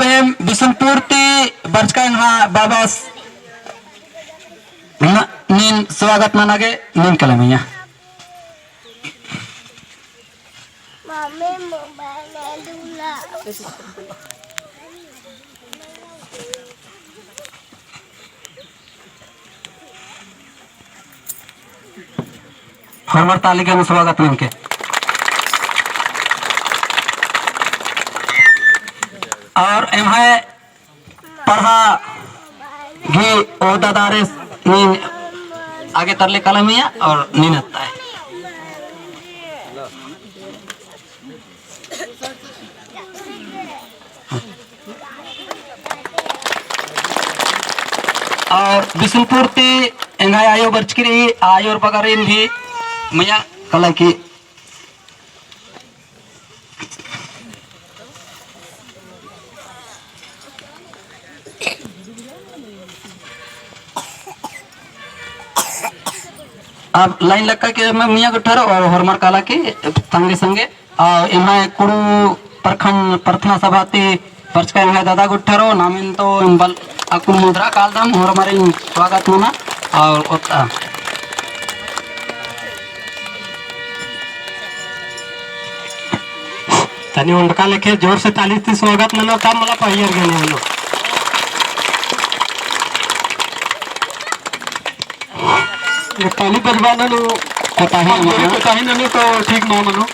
em bisunpur ti barchkan ha babas nin स्वागत manage nin kalaminya Mami mobile dula. Farmer तालिका में स्वागत मिनके और एम है पढ़ा घी ओदादारे नीन आगे तरले कलमिया और नीन आता है और बिशुनपुर ती एंगाय आयो बर्चकिरी आयोर बगरिन भी मया कला की अब लाइन लगा के मैं मियाँ गुठर और हरमर काला के संगे संगे और इन्हें कुड़ू प्रखंड प्रार्थना सभा ती पर्च का इन्हें दादा गुठरो नामिन तो बल अकुल मुद्रा कालदम हरमरे स्वागत मना और ओता तनी उनका लेके जोर से ताली से स्वागत मना तब मला पहियर गने हलो ताली बजवाना नु कोताही ननु तो ठीक ना मनो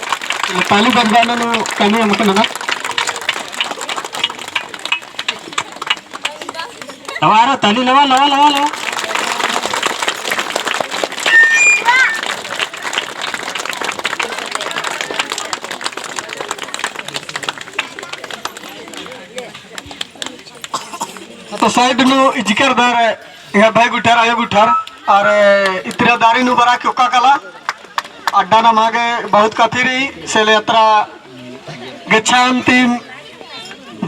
ताली बजवाना नु कमी हमको ना लवारो ताली लवा लवा लवा लवा तो साइड नु जिक्र दार यह भाई गुठार आयो गुठार और इतरा दारी नु बरा क्यों कला अड्डा न मागे बहुत कथीरी सेले यात्रा गच्छांति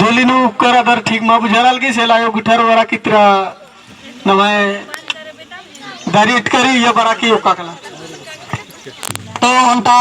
धोली नु करा दर ठीक मा बुझारल की सेला आयो गुठार बरा कितरा नमाय दारी इटकरी ये बरा की क्यों कला तो अंता